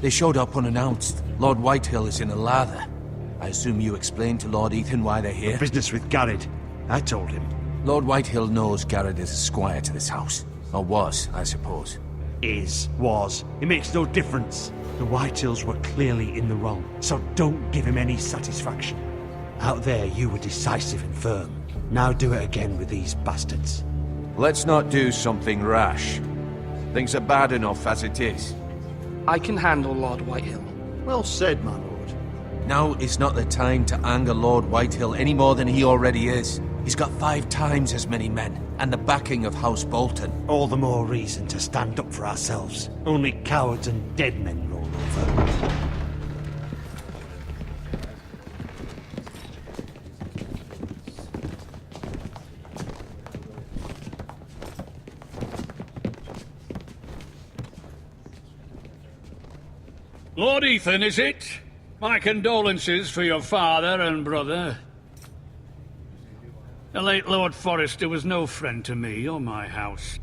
They showed up unannounced. Lord Whitehill is in a lather. I assume you explained to Lord Ethan why they're here? Business with Garrett. I told him. Lord Whitehill knows Garrett is a squire to this house. Or was, I suppose. Was. It makes no difference. The Whitehills were clearly in the wrong, so don't give him any satisfaction. Out there, you were decisive and firm. Now do it again with these bastards. Let's not do something rash. Things are bad enough as it is. I can handle Lord Whitehill. Well said, my lord. Now is not the time to anger Lord Whitehill any more than he already is. He's got 5 times as many men, and the backing of House Bolton. All the more reason to stand up for ourselves. Only cowards and dead men roll over. Lord Ethan, is it? My condolences for your father and brother. The late Lord Forrester was no friend to me or my house.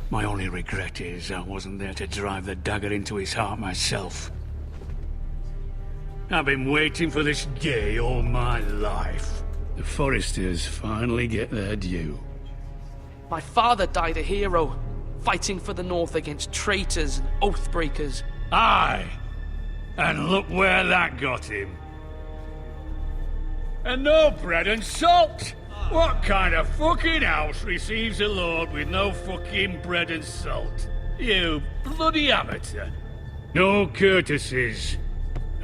My only regret is I wasn't there to drive the dagger into his heart myself. I've been waiting for this day all my life. The Forresters finally get their due. My father died a hero, fighting for the North against traitors and oathbreakers. Aye! And look where that got him. And no bread and salt! What kind of fucking house receives a lord with no fucking bread and salt? You bloody amateur. No courtesies.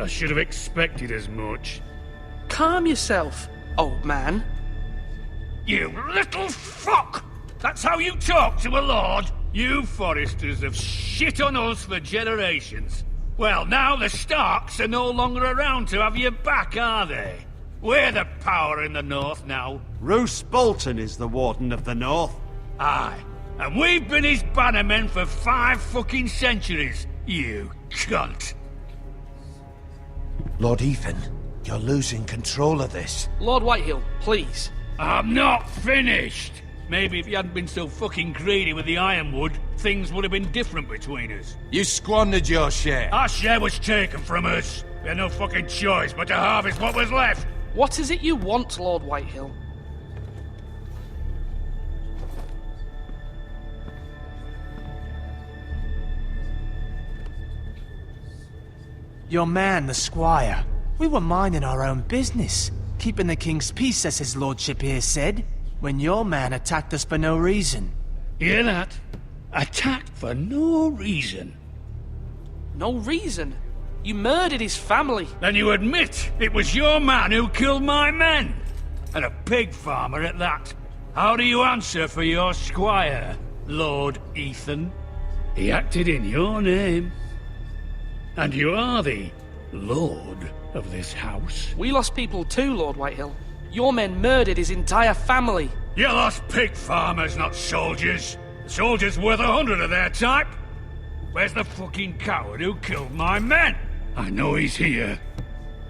I should have expected as much. Calm yourself, old man. You little fuck! That's how you talk to a lord? You Forresters have shit on us for generations. Well, now the Starks are no longer around to have your back, are they? We're the power in the North now. Roose Bolton is the Warden of the North. Aye. And we've been his bannermen for 5 fucking centuries, you cunt. Lord Ethan, you're losing control of this. Lord Whitehill, please. I'm not finished! Maybe if you hadn't been so fucking greedy with the ironwood, things would have been different between us. You squandered your share. Our share was taken from us. We had no fucking choice but to harvest what was left. What is it you want, Lord Whitehill? Your man, the squire. We were minding our own business, keeping the king's peace, as his lordship here said, when your man attacked us for no reason. Hear that? Attacked for no reason. No reason? You murdered his family. Then you admit it was your man who killed my men. And a pig farmer at that. How do you answer for your squire, Lord Ethan? He acted in your name. And you are the lord of this house. We lost people too, Lord Whitehill. Your men murdered his entire family. You lost pig farmers, not soldiers. The soldiers worth 100 of their type. Where's the fucking coward who killed my men? I know he's here.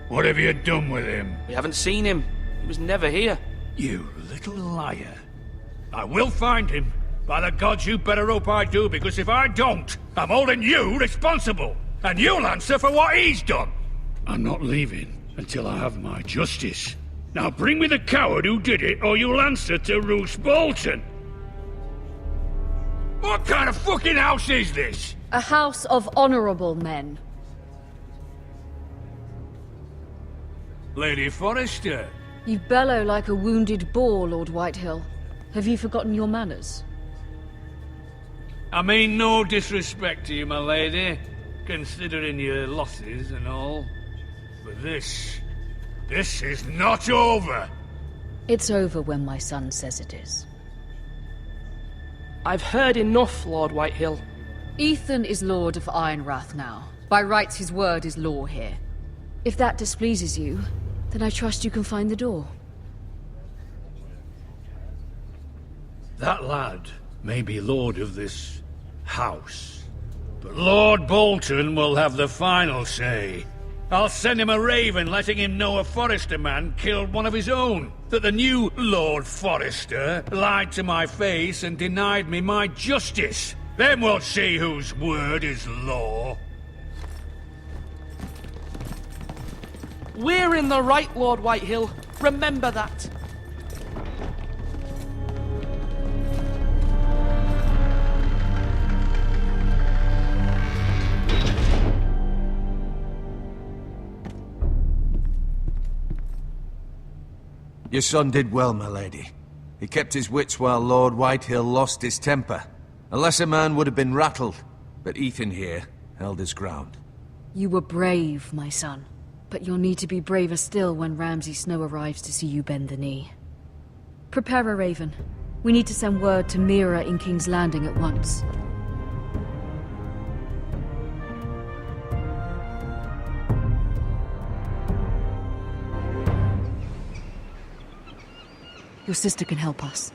What have you done with him? We haven't seen him. He was never here. You little liar. I will find him. By the gods, you better hope I do, because if I don't, I'm holding you responsible. And you'll answer for what he's done. I'm not leaving until I have my justice. Now bring me the coward who did it, or you'll answer to Roose Bolton. What kind of fucking house is this? A house of honorable men. Lady Forrester. You bellow like a wounded boar, Lord Whitehill. Have you forgotten your manners? I mean no disrespect to you, my lady, considering your losses and all. But this is not over. It's over when my son says it is. I've heard enough, Lord Whitehill. Ethan is Lord of Ironrath now. By rights, his word is law here. If that displeases you, then I trust you can find the door. That lad may be lord of this house, but Lord Bolton will have the final say. I'll send him a raven letting him know a Forrester man killed one of his own. That the new Lord Forrester lied to my face and denied me my justice. Then we'll see whose word is law. We're in the right, Lord Whitehill. Remember that. Your son did well, my lady. He kept his wits while Lord Whitehill lost his temper. A lesser man would have been rattled, but Ethan here held his ground. You were brave, my son. But you'll need to be braver still when Ramsay Snow arrives to see you bend the knee. Prepare a raven. We need to send word to Mira in King's Landing at once. Your sister can help us.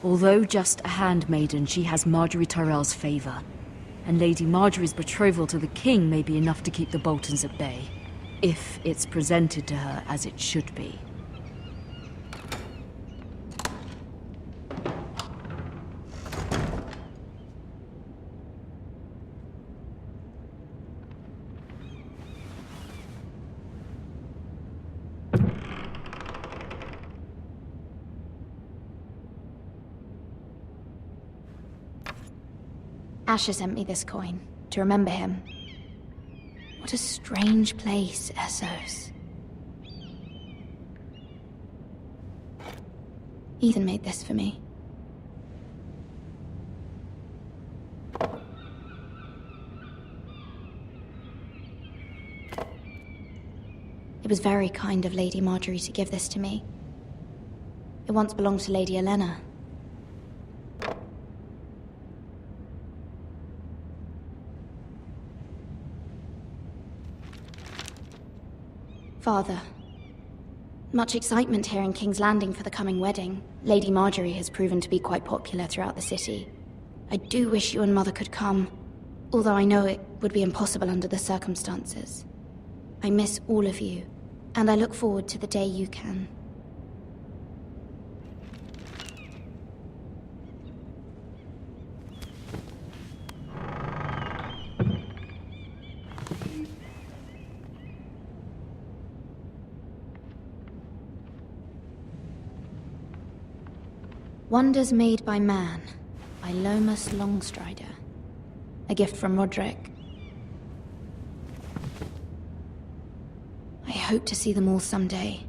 Although just a handmaiden, she has Marjorie Tyrell's favor. And Lady Marjorie's betrothal to the king may be enough to keep the Boltons at bay. If it's presented to her as it should be. Asher sent me this coin, to remember him. What a strange place, Essos. Ethan made this for me. It was very kind of Lady Marjorie to give this to me. It once belonged to Lady Elena. Father, much excitement here in King's Landing for the coming wedding. Lady Marjorie has proven to be quite popular throughout the city. I do wish you and Mother could come, although I know it would be impossible under the circumstances. I miss all of you, and I look forward to the day you can. Wonders Made by Man, by Lomas Longstrider. A gift from Roderick. I hope to see them all someday.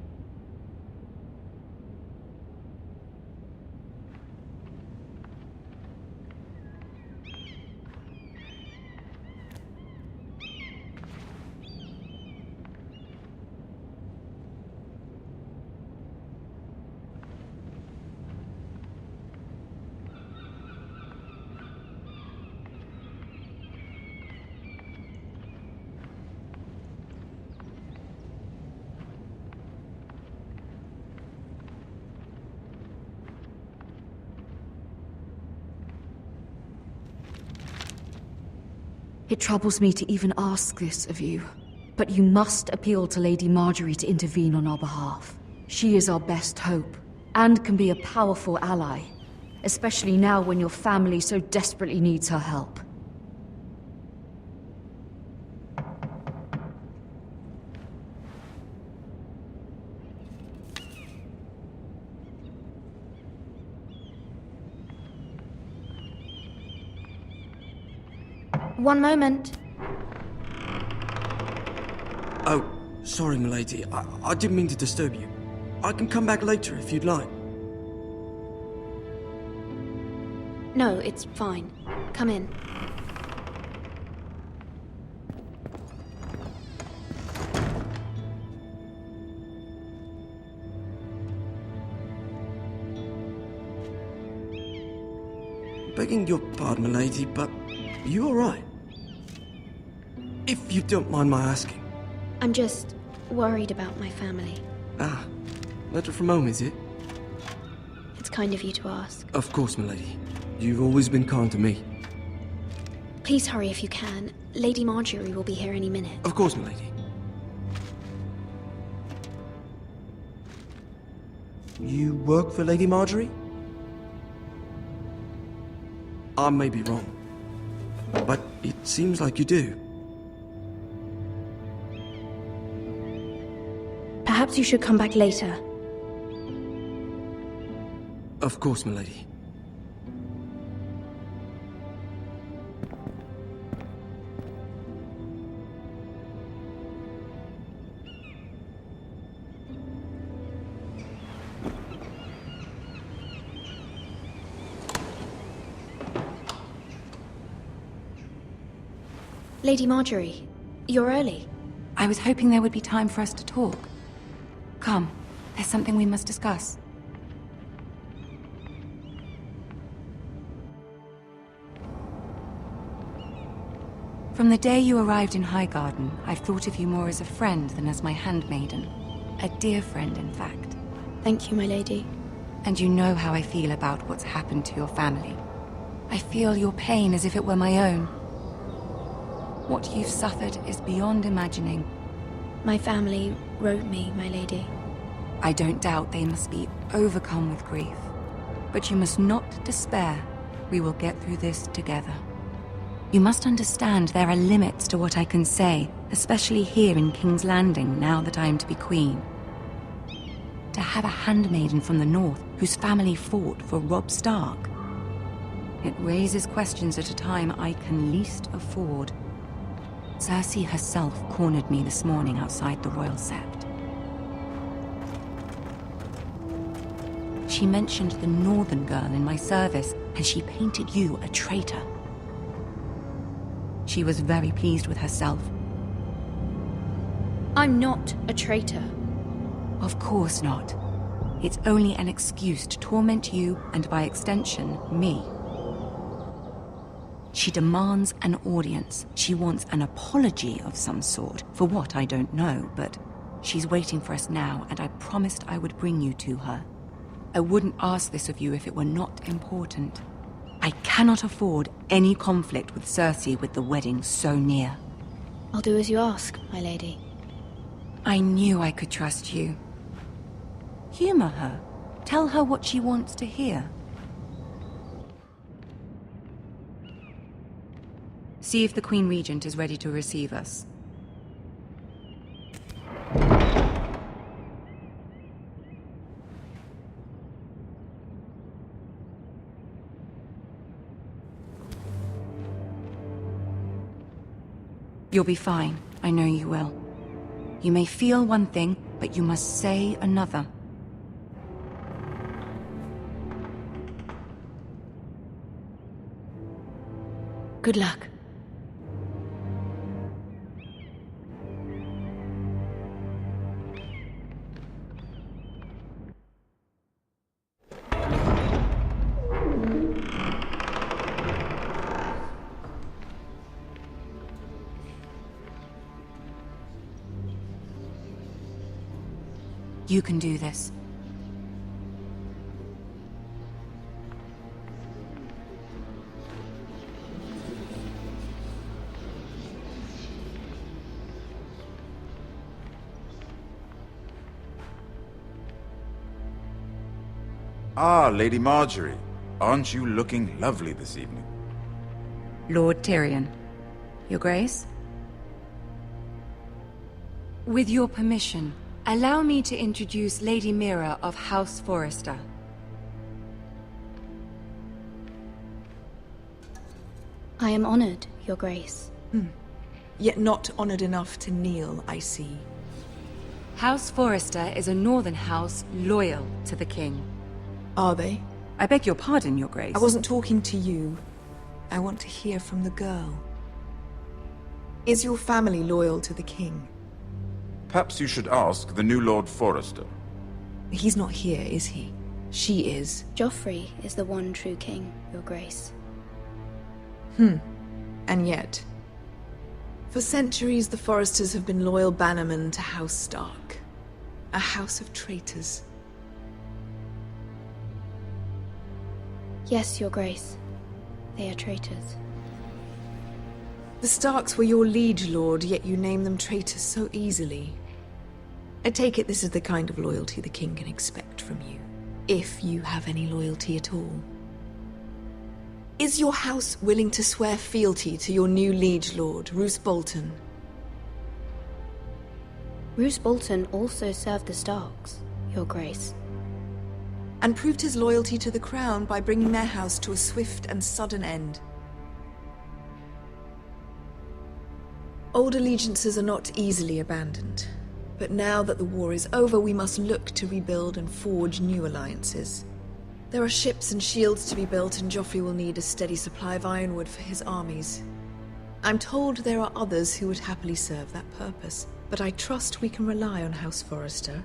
It troubles me to even ask this of you, but you must appeal to Lady Marjorie to intervene on our behalf. She is our best hope, and can be a powerful ally, especially now when your family so desperately needs her help. One moment. Oh, sorry, milady. I didn't mean to disturb you. I can come back later if you'd like. No, it's fine. Come in. Begging your pardon, milady, but you all right? If you don't mind my asking. I'm just worried about my family. Ah, letter from home, is it? It's kind of you to ask. Of course, milady. You've always been kind to me. Please hurry if you can. Lady Marjorie will be here any minute. Of course, milady. You work for Lady Marjorie? I may be wrong, but it seems like you do. Perhaps you should come back later. Of course, milady. Lady Marjorie, you're early. I was hoping there would be time for us to talk. Come, there's something we must discuss. From the day you arrived in Highgarden, I've thought of you more as a friend than as my handmaiden. A dear friend, in fact. Thank you, my lady. And you know how I feel about what's happened to your family. I feel your pain as if it were my own. What you've suffered is beyond imagining. My family wrote me, my lady. I don't doubt they must be overcome with grief. But you must not despair. We will get through this together. You must understand there are limits to what I can say, especially here in King's Landing, now that I am to be queen. To have a handmaiden from the north whose family fought for Robb Stark. It raises questions at a time I can least afford. Cersei herself cornered me this morning outside the Royal Sept. She mentioned the northern girl in my service, and she painted you a traitor. She was very pleased with herself. I'm not a traitor. Of course not. It's only an excuse to torment you, and by extension, me. She demands an audience. She wants an apology of some sort, for what I don't know, but she's waiting for us now, and I promised I would bring you to her. I wouldn't ask this of you if it were not important. I cannot afford any conflict with Cersei with the wedding so near. I'll do as you ask, my lady. I knew I could trust you. Humor her. Tell her what she wants to hear. See if the Queen Regent is ready to receive us. You'll be fine. I know you will. You may feel one thing, but you must say another. Good luck. You can do this. Ah, Lady Marjorie. Aren't you looking lovely this evening? Lord Tyrion. Your Grace? With your permission, allow me to introduce Lady Mira of House Forrester. I am honored, Your Grace. Yet not honored enough to kneel, I see. House Forrester is a northern house loyal to the king. Are they? I beg your pardon, Your Grace. I wasn't talking to you. I want to hear from the girl. Is your family loyal to the king? Perhaps you should ask the new Lord Forrester. He's not here, is he? She is. Joffrey is the one true king, Your Grace. And yet, for centuries the Forresters have been loyal bannermen to House Stark. A house of traitors. Yes, Your Grace. They are traitors. The Starks were your liege lord, yet you name them traitors so easily. I take it this is the kind of loyalty the king can expect from you, if you have any loyalty at all. Is your house willing to swear fealty to your new liege lord, Roose Bolton? Roose Bolton also served the Starks, Your Grace. And proved his loyalty to the crown by bringing their house to a swift and sudden end. Old allegiances are not easily abandoned, but now that the war is over, we must look to rebuild and forge new alliances. There are ships and shields to be built, and Joffrey will need a steady supply of ironwood for his armies. I'm told there are others who would happily serve that purpose, but I trust we can rely on House Forrester.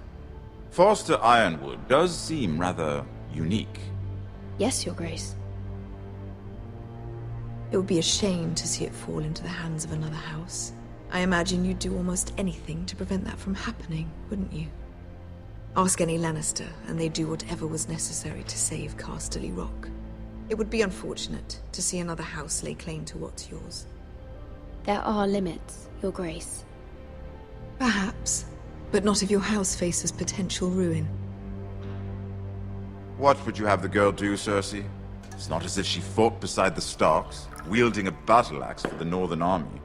Forrester Ironwood does seem rather unique. Yes, Your Grace. It would be a shame to see it fall into the hands of another house. I imagine you'd do almost anything to prevent that from happening, wouldn't you? Ask any Lannister, and they'd do whatever was necessary to save Casterly Rock. It would be unfortunate to see another house lay claim to what's yours. There are limits, Your Grace. Perhaps, but not if your house faces potential ruin. What would you have the girl do, Cersei? It's not as if she fought beside the Starks, wielding a battle axe for the Northern Army.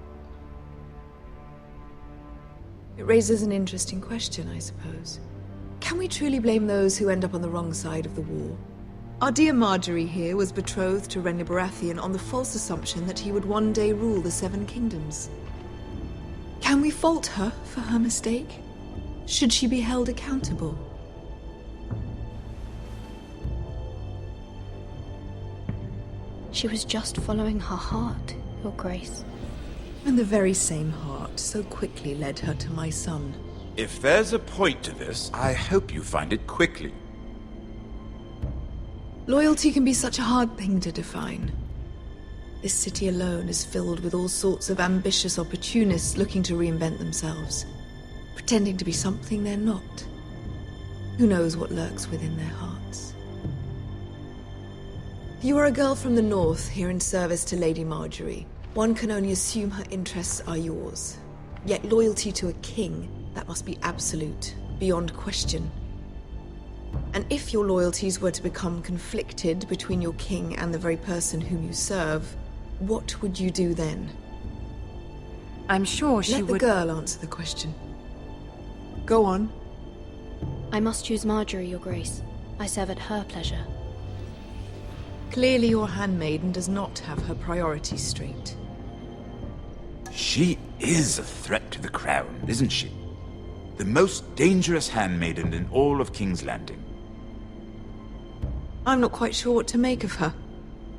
It raises an interesting question, I suppose. Can we truly blame those who end up on the wrong side of the war? Our dear Marjorie here was betrothed to Renly Baratheon on the false assumption that he would one day rule the Seven Kingdoms. Can we fault her for her mistake? Should she be held accountable? She was just following her heart, Your Grace. And the very same heart so quickly led her to my son. If there's a point to this, I hope you find it quickly. Loyalty can be such a hard thing to define. This city alone is filled with all sorts of ambitious opportunists looking to reinvent themselves, pretending to be something they're not. Who knows what lurks within their hearts? You are a girl from the north, here in service to Lady Marjorie. One can only assume her interests are yours. Yet loyalty to a king, that must be absolute, beyond question. And if your loyalties were to become conflicted between your king and the very person whom you serve, what would you do then? I'm sure she would... Let the girl answer the question. Go on. I must choose Marjorie, Your Grace. I serve at her pleasure. Clearly your handmaiden does not have her priorities straight. She is a threat to the crown, isn't she? The most dangerous handmaiden in all of King's Landing. I'm not quite sure what to make of her.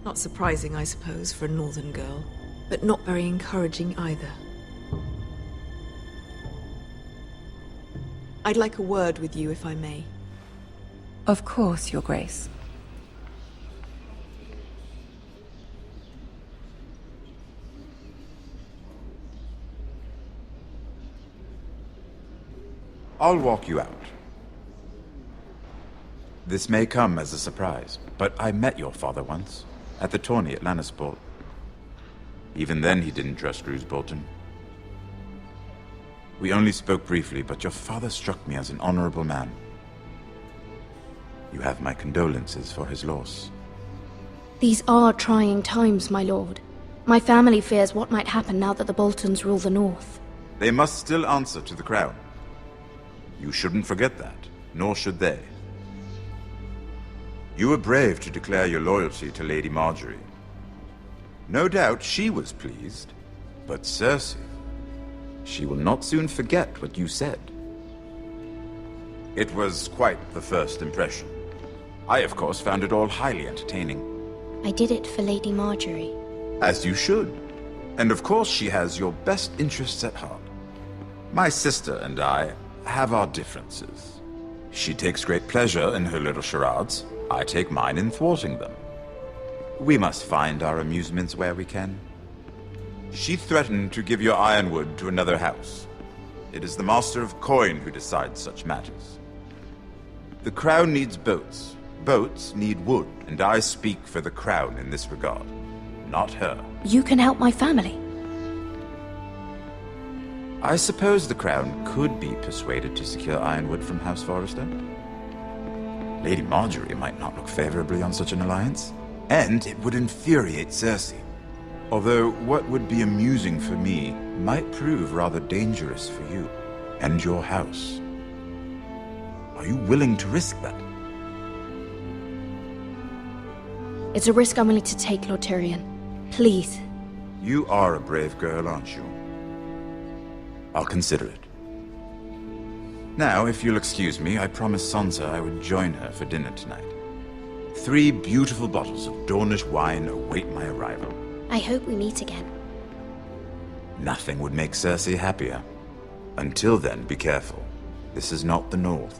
Not surprising, I suppose, for a northern girl, but not very encouraging either. I'd like a word with you, if I may. Of course, Your Grace. I'll walk you out. This may come as a surprise, but I met your father once, at the tourney at Lannisport. Even then he didn't trust Roose Bolton. We only spoke briefly, but your father struck me as an honorable man. You have my condolences for his loss. These are trying times, my lord. My family fears what might happen now that the Boltons rule the north. They must still answer to the crown. You shouldn't forget that, nor should they. You were brave to declare your loyalty to Lady Marjorie. No doubt she was pleased, but Cersei, she will not soon forget what you said. It was quite the first impression. I, of course, found it all highly entertaining. I did it for Lady Marjorie. As you should. And of course she has your best interests at heart. My sister and I have our differences. She takes great pleasure in her little charades. I take mine in thwarting them. We must find our amusements where we can. She threatened to give your ironwood to another house. It is the Master of Coin who decides such matters. The crown needs boats. Boats need wood, and I speak for the crown in this regard, not her. You can help my family. I suppose the Crown could be persuaded to secure Ironwood from House Forrester. Lady Marjorie might not look favorably on such an alliance, and it would infuriate Cersei. Although what would be amusing for me might prove rather dangerous for you and your house. Are you willing to risk that? It's a risk I'm willing to take, Lord Tyrion. Please. You are a brave girl, aren't you? I'll consider it. Now, if you'll excuse me, I promised Sansa I would join her for dinner tonight. 3 beautiful bottles of Dornish wine await my arrival. I hope we meet again. Nothing would make Cersei happier. Until then, be careful. This is not the North.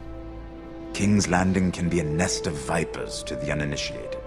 King's Landing can be a nest of vipers to the uninitiated.